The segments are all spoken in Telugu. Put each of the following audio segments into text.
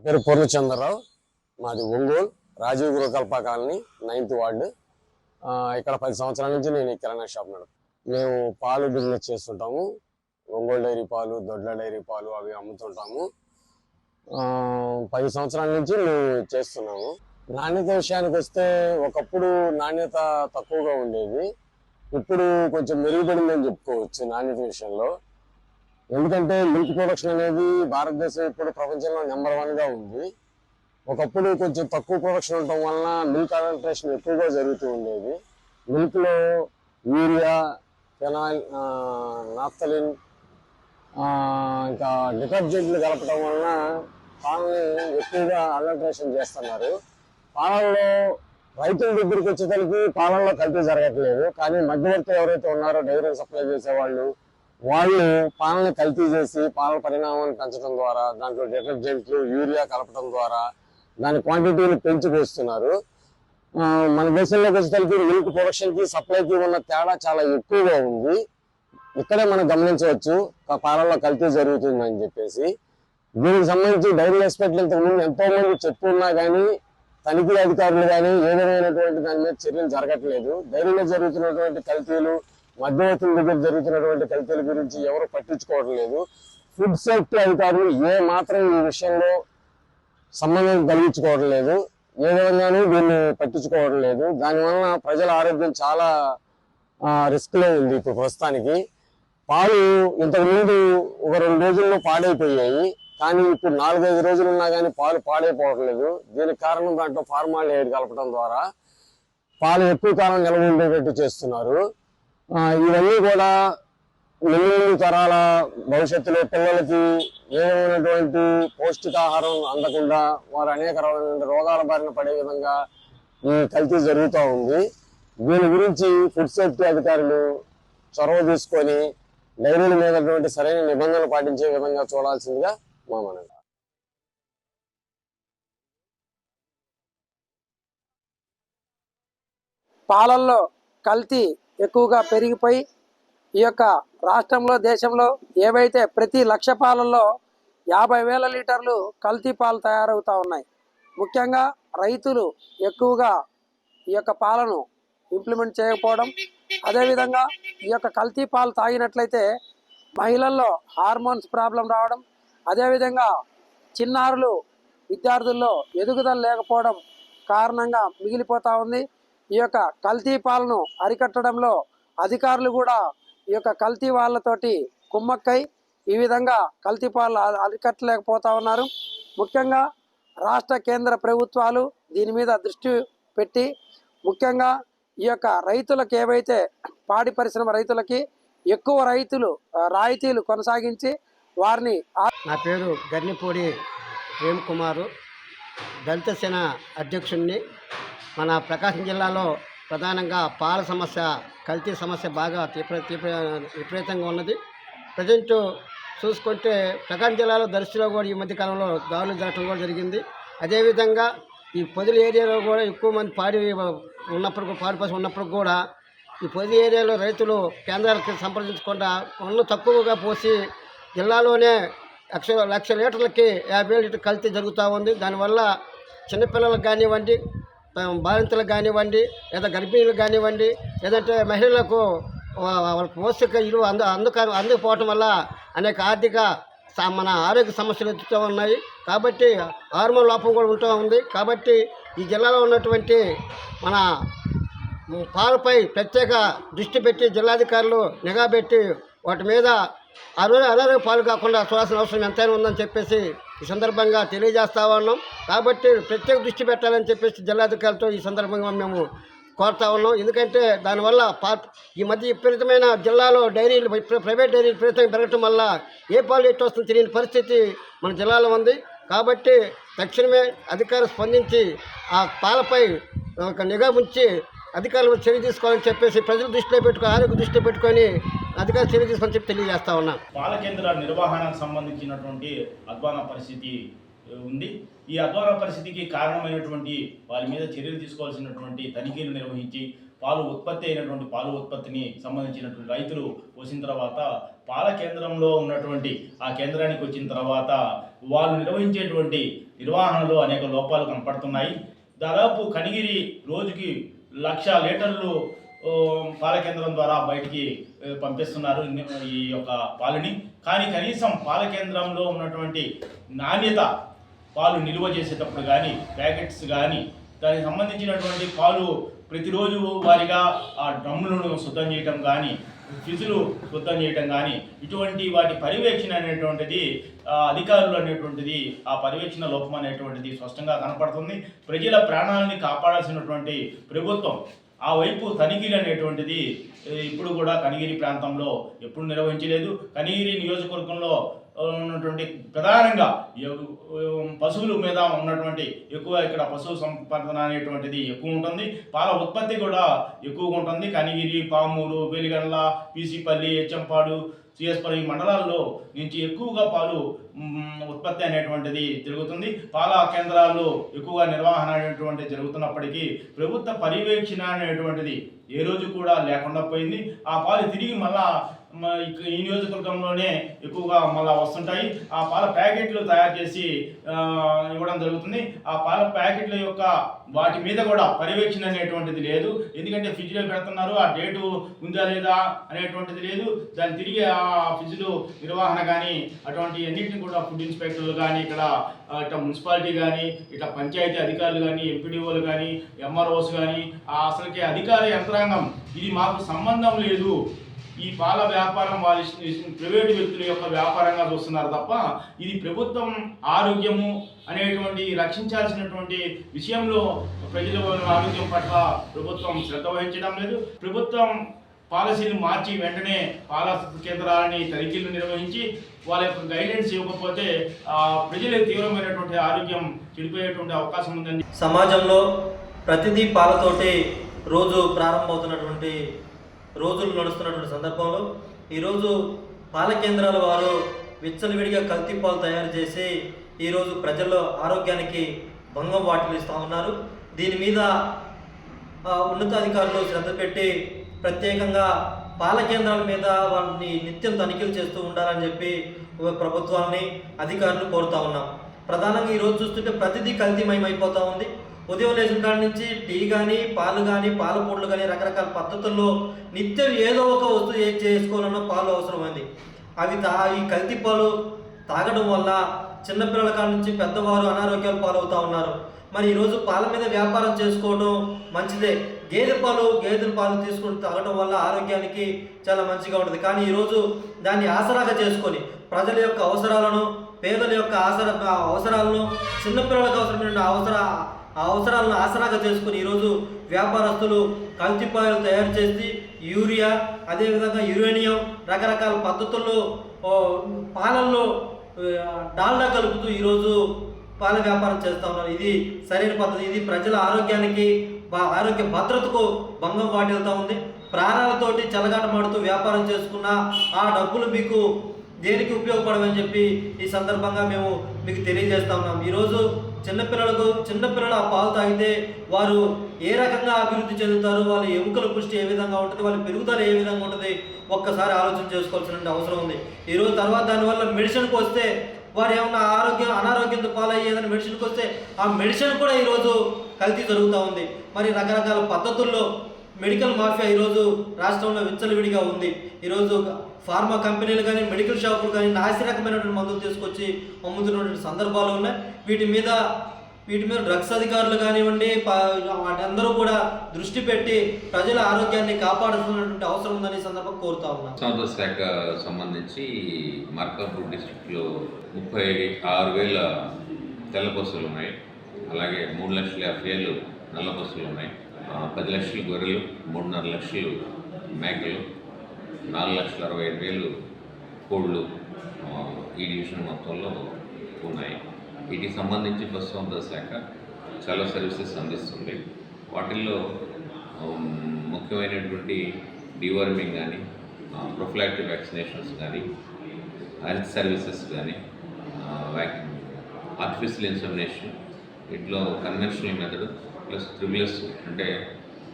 పేరు పూర్ణచంద్రరావు. మాది Ongole Rajiv Gruhakalpa colony 9th ward. ఇక్కడ 10 సంవత్సరాల నుంచి నేను ఈ కిరాణా షాప్ నడుపు. మేము పాలు బిజినెస్ చేస్తుంటాము. ఒంగోలు డైరీ పాలు, దొడ్ల డైరీ పాలు అవి అమ్ముతుంటాము. 10 సంవత్సరాల నుంచి మేము చేస్తున్నాము. నాణ్యత విషయానికి వస్తే ఒకప్పుడు నాణ్యత తక్కువగా ఉండేది. ఇప్పుడు కొంచెం మెరుగుపడిందని చెప్పుకోవచ్చు నాణ్యత విషయంలో. ఎందుకంటే మిల్క్ ప్రొడక్షన్ అనేది భారతదేశం ఇప్పుడు ప్రపంచంలో నెంబర్ 1గా ఉంది. ఒకప్పుడు కొంచెం తక్కువ ప్రొడక్షన్ ఉండటం వలన మిల్క్ అడల్ట్రేషన్ ఎక్కువగా జరుగుతూ ఉండేది. మిల్క్లో యూరియా, ఫెనాయిల్, నాఫ్థలిన్, ఇంకా డిటర్జెంట్లు కలపడం వలన పాలని ఎక్కువగా అడల్ట్రేషన్ చేస్తున్నారు. పాలల్లో రైతుల దగ్గరికి వచ్చేసరికి పాలల్లో కల్తీ జరగట్లేదు. కానీ మధ్యవర్తులు ఎవరైతే ఉన్నారో డైరీ సప్లై చేసేవాళ్ళు, వాళ్ళు పాలని కల్తీ చేసి పాల పరిణామాన్ని పెంచడం ద్వారా, దాంట్లో డిటర్జెంట్లు, యూరియా కలపడం ద్వారా దాని క్వాంటిటీని పెంచి పోస్తున్నారు. మన దేశంలోకి వచ్చేసరికి మిల్క్ ప్రొడక్షన్కి సప్లైకి ఉన్న తేడా చాలా ఎక్కువగా ఉంది. ఇక్కడే మనం గమనించవచ్చు పాలల్లో కల్తీ జరుగుతుందని చెప్పేసి. దీనికి సంబంధించి డైరీ ఎక్స్పర్ట్లు ఇంతకుముందు ఎంతో మంది చెప్పున్నా కానీ తనిఖీ అధికారులు కానీ ఏ విధమైనటువంటి దాని మీద చర్యలు జరగట్లేదు. డైరీలో జరుగుతున్నటువంటి కల్తీలు, మధ్యవర్తుల దగ్గర జరుగుతున్నటువంటి కల్తీల గురించి ఎవరు పట్టించుకోవడం లేదు. ఫుడ్ సేఫ్టీ అధికారులు ఏ మాత్రం ఈ విషయంలో సంబంధం కలిగించుకోవడం లేదు. ఏ విధంగానూ దీన్ని పట్టించుకోవడం లేదు. దానివల్ల ప్రజల ఆరోగ్యం చాలా రిస్క్లో ఉంది. ఇప్పుడు ప్రస్తుతానికి పాలు ఇంతకుముందు ఒక 2 రోజుల్లో పాడైపోయాయి. కానీ ఇప్పుడు 4-5 రోజులు ఉన్నా కానీ పాలు పాడైపోవట్లేదు. దీనికి కారణం దాంట్లో ఫార్మాలిన్ కలపడం ద్వారా పాలు ఎక్కువ కాలం నిల్వ ఉండేటట్టు చేస్తున్నారు. ఇవన్నీ కూడా ముందు తరాల భవిష్యత్తులో పిల్లలకి ఏమైనటువంటి పౌష్టికాహారం అందకుండా వారు అనేక రకమైన రోగాల బారిన పడే విధంగా ఈ కల్తీ జరుగుతూ ఉంది. దీని గురించి ఫుడ్ సేఫ్టీ అధికారులు చొరవ తీసుకొని డైరీల మీద సరైన నిబంధనలు పాటించే విధంగా చూడాల్సిందిగా మా మనవి. పాలల్లో కల్తీ ఎక్కువగా పెరిగిపోయి ఈ యొక్క రాష్ట్రంలో, దేశంలో ఏవైతే ప్రతి 1,00,000 పాలల్లో 50,000 లీటర్లు కల్తీ పాలు తయారవుతూ ఉన్నాయి. ముఖ్యంగా రైతులు ఎక్కువగా ఈ యొక్క పాలను ఇంప్లిమెంట్ చేయకపోవడం, అదేవిధంగా ఈ యొక్క కల్తీ పాలు తాగినట్లయితే మహిళల్లో హార్మోన్స్ ప్రాబ్లం రావడం, అదేవిధంగా చిన్నారులు, విద్యార్థుల్లో ఎదుగుదల లేకపోవడం కారణంగా మిగిలిపోతూ ఉంది. ఈ యొక్క కల్తీ పాలను అరికట్టడంలో అధికారులు కూడా ఈ యొక్క కల్తీ వాళ్ళతోటి కుమ్మక్కై ఈ విధంగా కల్తీ పాలు అరికట్టలేకపోతూ ఉన్నారు. ముఖ్యంగా రాష్ట్ర, కేంద్ర ప్రభుత్వాలు దీని మీద దృష్టి పెట్టి ముఖ్యంగా ఈ యొక్క రైతులకు ఏవైతే పాడి పరిశ్రమ రైతులకి ఎక్కువ రాయితీలు కొనసాగించి వారిని. నా పేరు గర్నిపూడి ప్రేమ్ కుమారు, దళిత సేన అధ్యక్షుడిని. మన ప్రకాశం జిల్లాలో ప్రధానంగా పాల సమస్య, కల్తీ సమస్య బాగా విపరీతంగా ఉన్నది. ప్రజెంట్ చూసుకుంటే ప్రకాశం జిల్లాలో దర్శిలో కూడా ఈ మధ్యకాలంలో దాడులు జరగడం కూడా జరిగింది. అదేవిధంగా ఈ పొదిలి ఏరియాలో కూడా ఎక్కువ మంది పాడి పశువు ఉన్నప్పుడు కూడా ఈ పొదిలి ఏరియాలో రైతులు కేంద్రాలకు సంప్రదించకుండా పన్ను తక్కువగా పోసి జిల్లాలోనే 1,00,000 లీటర్లకి 50,000 లీటర్ కల్తీ జరుగుతూ ఉంది. దానివల్ల చిన్నపిల్లలకు కానివ్వండి, బాలింతలకు కానివ్వండి, లేదా గర్భిణీలకు కానివ్వండి, లేదంటే మహిళలకు వాళ్ళ పౌష్టిక విలువ అందకపోవటం వల్ల అనేక ఆర్థిక మన ఆరోగ్య సమస్యలు ఎదుగుతూ ఉన్నాయి. కాబట్టి హార్మోన్ లోపం కూడా ఉంటూ ఉంది. కాబట్టి ఈ జిల్లాలో ఉన్నటువంటి మన పాలపై ప్రత్యేక దృష్టి పెట్టి జిల్లాధికారులు నిఘా పెట్టి వాటి మీద అనారోగ్య పాలు కాకుండా చూడాల్సిన అవసరం ఎంతైనా ఉందని చెప్పేసి ఈ సందర్భంగా తెలియజేస్తా ఉన్నాం. కాబట్టి ప్రత్యేక దృష్టి పెట్టాలని చెప్పేసి జిల్లాధికారులతో ఈ సందర్భంగా మేము కోరుతా ఉన్నాం. ఎందుకంటే దానివల్ల ఈ మధ్య విపరీతమైన జిల్లాలో ప్రైవేట్ డైరీలు విపరీతంగా పెరగటం వల్ల ఏ పాలు ఎటు వస్తుందో తెలియని పరిస్థితి మన జిల్లాలో ఉంది. కాబట్టి తక్షణమే అధికారులు స్పందించి ఆ పాలపై ఒక నిఘా ఉంచి అధికారులు చర్య తీసుకోవాలని చెప్పేసి ప్రజల దృష్టిలో పెట్టుకొని, ఆరోగ్య దృష్టిలో పెట్టుకొని అధికారులు చర్య తీసుకొని చెప్పి తెలియజేస్తా ఉన్నాం. పాల కేంద్రాల నిర్వహణకు సంబంధించినటువంటి అధ్వాన పరిస్థితి ఉంది. ఈ అధ్వాన పరిస్థితికి కారణమైనటువంటి వాళ్ళ మీద చర్యలు తీసుకోవాల్సినటువంటి తనిఖీలు నిర్వహించి పాలు ఉత్పత్తి అయినటువంటి పాలు ఉత్పత్తిని సంబంధించినటువంటి రైతులు పోసిన తర్వాత పాల కేంద్రంలో ఉన్నటువంటి ఆ కేంద్రానికి వచ్చిన తర్వాత వాళ్ళు నిర్వహించేటువంటి నిర్వహణలో అనేక లోపాలు కనపడుతున్నాయి. దాదాపు కనిగిరి రోజుకి 1,00,000 లీటర్లు పాల కేంద్రం ద్వారా బయటికి పంపిస్తున్నారు ఈ యొక్క పాలని. కానీ కనీసం పాల కేంద్రంలో ఉన్నటువంటి నాణ్యత, పాలు నిల్వ చేసేటప్పుడు కానీ, ప్యాకెట్స్ కానీ, దానికి సంబంధించినటువంటి పాలు ప్రతిరోజు వారిగా ఆ డ్రమ్ములను శుద్ధం చేయటం కానీ, ఫిజులు శుద్ధం చేయటం కానీ, ఇటువంటి వాటి పర్యవేక్షణ అనేటువంటిది అధికారులు అనేటువంటిది ఆ పర్యవేక్షణ లోపం అనేటువంటిది స్పష్టంగా కనపడుతుంది. ప్రజల ప్రాణాలని కాపాడాల్సినటువంటి ప్రభుత్వం ఆ వైపు తనిఖీలు అనేటువంటిది ఇప్పుడు కూడా కనిగిరి ప్రాంతంలో ఎప్పుడు నిర్వహించలేదు. కనిగిరి నియోజకవర్గంలో ఉన్నటువంటి ప్రధానంగా పశువుల మీద ఉన్నటువంటి ఎక్కువ ఇక్కడ పశువు సంపద అనేటువంటిది ఎక్కువ ఉంటుంది. పాల ఉత్పత్తి కూడా ఎక్కువగా ఉంటుంది. కనిగిరి, పామూరు, వెలిగండ్ల, పీసీపల్లి, హెచ్చంపాడు, సిఎస్పల్లి ఈ మండలాల్లో నుంచి ఎక్కువగా పాలు ఉత్పత్తి అనేటువంటిది జరుగుతుంది. పాల కేంద్రాల్లో ఎక్కువగా నిర్వహణ అనేటువంటిది జరుగుతున్నప్పటికీ ప్రభుత్వ పర్యవేక్షణ అనేటువంటిది ఏ రోజు కూడా లేకుండా పోయింది. ఆ పాలు తిరిగి మళ్ళా ఈ నియోజకవర్గంలోనే ఎక్కువగా మళ్ళీ వస్తుంటాయి. ఆ పాల ప్యాకెట్లు తయారు చేసి ఇవ్వడం జరుగుతుంది. ఆ పాల ప్యాకెట్ల యొక్క వాటి మీద కూడా పర్యవేక్షణ అనేటువంటిది లేదు. ఎందుకంటే ఫ్రిడ్జ్లో పెడుతున్నారు, ఆ డేటు ఉందా లేదా అనేటువంటిది లేదు. దాన్ని తిరిగి ఆ ఫ్రిడ్జ్లు నిర్వహణ కానీ అటువంటి అన్నింటినీ కూడా ఫుడ్ ఇన్స్పెక్టర్లు కానీ, ఇక్కడ ఇట్లా మున్సిపాలిటీ కానీ, ఇట్లా పంచాయతీ అధికారులు కానీ, ఎంపీడీఓలు కానీ, ఎంఆర్ఓస్ కానీ, అసలుకి అధికార యంత్రాంగం ఇది మాకు సంబంధం లేదు, ఈ పాల వ్యాపారం వాళ్ళ ప్రైవేటు వ్యక్తుల యొక్క వ్యాపారంగా చూస్తున్నారు తప్ప ఇది ప్రభుత్వం ఆరోగ్యము అనేటువంటి రక్షించాల్సినటువంటి విషయంలో ప్రజల ఆరోగ్యం పట్ల ప్రభుత్వం శ్రద్ధ వహించడం లేదు. ప్రభుత్వం పాలసీలు మార్చి వెంటనే పాల కేంద్రాలని తనిఖీలు నిర్వహించి వాళ్ళ యొక్క గైడెన్స్ ఇవ్వకపోతే ప్రజలకు తీవ్రమైనటువంటి ఆరోగ్యం చెడిపోయేటువంటి అవకాశం ఉందండి. సమాజంలో ప్రతిదీ పాలతోటి రోజు ప్రారంభమవుతున్నటువంటి రోజులు నడుస్తున్నటువంటి సందర్భంలో ఈరోజు పాల కేంద్రాల వారు విచ్చలవిడిగా కల్తీ పాలు తయారు చేసి ఈరోజు ప్రజల్లో ఆరోగ్యానికి భంగం వాటిల్లిస్తూ ఉన్నారు. దీని మీద ఉన్నతాధికారులు శ్రద్ధ పెట్టి ప్రత్యేకంగా పాల కేంద్రాల మీద వారిని నిత్యం తనిఖీలు చేస్తూ ఉండాలని చెప్పి ప్రభుత్వాన్ని అధికారులు కోరుతూ ఉన్నాం. ప్రధానంగా ఈరోజు చూస్తుంటే ప్రతిదీ కల్తీమయమైపోతూ ఉంది. ఉదయం లేచిన కాడి నుంచి టీ కానీ, పాలు కానీ, పాల పొడులు కానీ రకరకాల పద్ధతుల్లో నిత్యం ఏదో ఒక వస్తువు చేసుకోవాలన్నా పాలు అవసరమైంది. ఈ కల్తీ పాలు తాగడం వల్ల చిన్నపిల్లల కాడి నుంచి పెద్దవారు అనారోగ్యాలు పాలవుతూ ఉన్నారు. మరి ఈరోజు పాల మీద వ్యాపారం చేసుకోవడం మంచిదే. గేదెల పాలు తీసుకుని తాగడం వల్ల ఆరోగ్యానికి చాలా మంచిగా ఉంటుంది. కానీ ఈరోజు దాన్ని ఆసరాగా చేసుకొని ప్రజల యొక్క అవసరాలను, పేదల యొక్క అవసరాలను, చిన్నపిల్లలకు అవసరమైన అవసరాలను ఆసరాగా చేసుకుని ఈరోజు వ్యాపారస్తులు కల్తీపాయలు తయారు చేసి యూరియా, అదేవిధంగా యురేనియం రకరకాల పద్ధతుల్లో పాలల్లో డాల్డా కలుపుతూ ఈరోజు పాల వ్యాపారం చేస్తూ ఉన్నారు. ఇది సరైన పద్ధతి. ఇది ప్రజల ఆరోగ్యానికి, ఆరోగ్య భద్రతకు భంగం వాటిల్తూ ఉంది. ప్రాణాలతోటి చెలగాటమాడుతూ వ్యాపారం చేసుకున్న ఆ డబ్బులు మీకు దేనికి ఉపయోగపడమని చెప్పి ఈ సందర్భంగా మేము మీకు తెలియజేస్తా ఉన్నాం. ఈరోజు చిన్నపిల్లల పాలు తాగితే వారు ఏ రకంగా అభివృద్ధి చెందుతారు, వాళ్ళ ఎముకల పుష్టి ఏ విధంగా ఉంటుంది, వాళ్ళ పెరుగుదల ఏ విధంగా ఉంటుంది ఒక్కసారి ఆలోచన చేసుకోవాల్సిన అవసరం ఉంది. ఈరోజు తర్వాత దానివల్ల మెడిసిన్కి వస్తే వారు ఏమన్నా అనారోగ్యంతో పాలయ్యేదని మెడిసిన్కి వస్తే ఆ మెడిసిన్ కూడా ఈరోజు కల్తీ జరుగుతూ ఉంది. మరి రకరకాల పద్ధతుల్లో మెడికల్ మాఫియా ఈరోజు రాష్ట్రంలో విచ్చలవిడిగా ఉంది. ఈరోజు ఫార్మా కంపెనీలు కానీ, మెడికల్ షాపులు కానీ నాసి రకమైనటువంటి మందులు తీసుకొచ్చి అమ్ముతున్నటువంటి సందర్భాలు ఉన్నాయి. వీటి మీద డ్రగ్స్ అధికారులు కానివ్వండి, అందరూ కూడా దృష్టి పెట్టి ప్రజల ఆరోగ్యాన్ని కాపాడుతున్నటువంటి అవసరం ఉందని సందర్భం కోరుతా ఉన్నాం. సంస్థ శాఖ సంబంధించి మార్కాపూర్ డిస్ట్రిక్ట్లో 36,000 తెల్ల బస్సులు ఉన్నాయి. అలాగే 3,50,000 నల్ల బస్సులు ఉన్నాయి. 10 లక్షల గొర్రెలు, 3.5 లక్షలు మేకలు, 4,65,000 కోళ్ళు ఈ డివిజన్ మొత్తంలో ఉన్నాయి. వీటికి సంబంధించి బస్సు సంస్థ శాఖ చాలా సర్వీసెస్ అందిస్తుంది. వాటిల్లో ముఖ్యమైనటువంటి డివార్మింగ్ కానీ, ప్రొఫిలాక్టిక్ వ్యాక్సినేషన్స్ కానీ, హెల్త్ సర్వీసెస్ కానీ, ఆర్టిఫిషియల్ ఇన్సెమినేషన్, వీటిలో కన్వెన్షనల్ మెథడ్ ప్లస్ త్రిబులస్ అంటే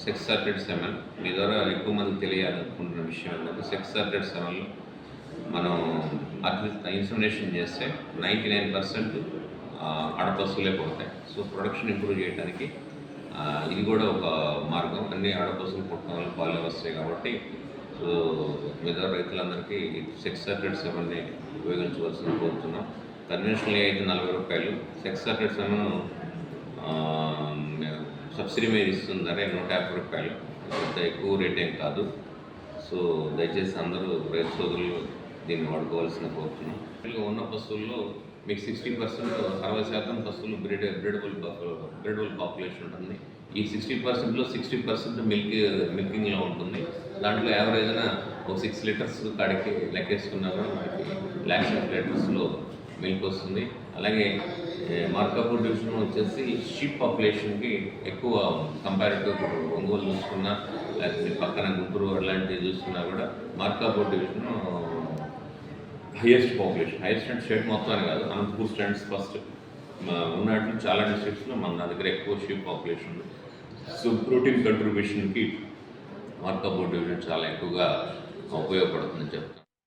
సెక్స్ సర్టెడ్ సెమెన్. మీ ద్వారా ఎక్కువ మందికి తెలియాలనుకుంటున్న విషయం ఏంటంటే సెక్స్ సర్టెడ్ సెమెన్లో మనం ఇన్సెమినేషన్ చేస్తే 99% ఆడపశువులే పుడతాయి. సో ప్రొడక్షన్ ఇంప్రూవ్ చేయడానికి ఇది కూడా ఒక మార్గం. అన్ని ఆడపశువులు పుట్టడం వల్ల పాలు వస్తాయి కాబట్టి సో మిగతా రైతులందరికీ సెక్స్ సర్టిఫికేట్ సెమెన్ని ఉపయోగించవలసింది కోరుతున్నాం. కన్వెన్షనల్ అయితే 40 రూపాయలు, సెక్స్ సర్టిఫికేట్ సెమెన్ సబ్సిడీ మీద ఇస్తుందనే 150 రూపాయలు. పెద్ద ఎక్కువ రేట్ ఏం కాదు. సో దయచేసి అందరూ రైతు సోదరులు దీన్ని వాడుకోవాల్సిన కోరుతున్నాం. ఉన్న పశువుల్లో మీకు 60% 60% పశువులు బ్రీడబుల్ పాపులేషన్ ఉంటుంది. ఈ 60%లో 60% మిల్కింగ్లో ఉంటుంది. దాంట్లో యావరేజ్గా ఒక 6 లీటర్స్ కాడికి లెక్కేసుకున్నాము మనకి lakhs of లీటర్స్లో మిల్క్ వస్తుంది. అలాగే మార్కాపూర్ డివిజన్ వచ్చేసి షీప్ పాపులేషన్కి ఎక్కువ కంపారిటివ్. ఒంగోలు చూసుకున్నా లేకపోతే పక్కన గుంటూరు అలాంటివి చూసుకున్నా కూడా Markapur division highest population. Highest అంటే స్టేట్ మొత్తం అని కాదు, అనంతపూర్ స్టాండ్స్ ఫస్ట్ ఉన్నట్లు చాలా డిస్ట్రిక్ట్స్లో మన దగ్గర ఎక్కువ షీప్ పాపులేషన్ ఉంది. సో ప్రోటీన్ కంట్రిబ్యూషన్కి మార్కాపూర్ డివిజన్ చాలా ఎక్కువగా ఉపయోగపడుతుందని చెప్తాను.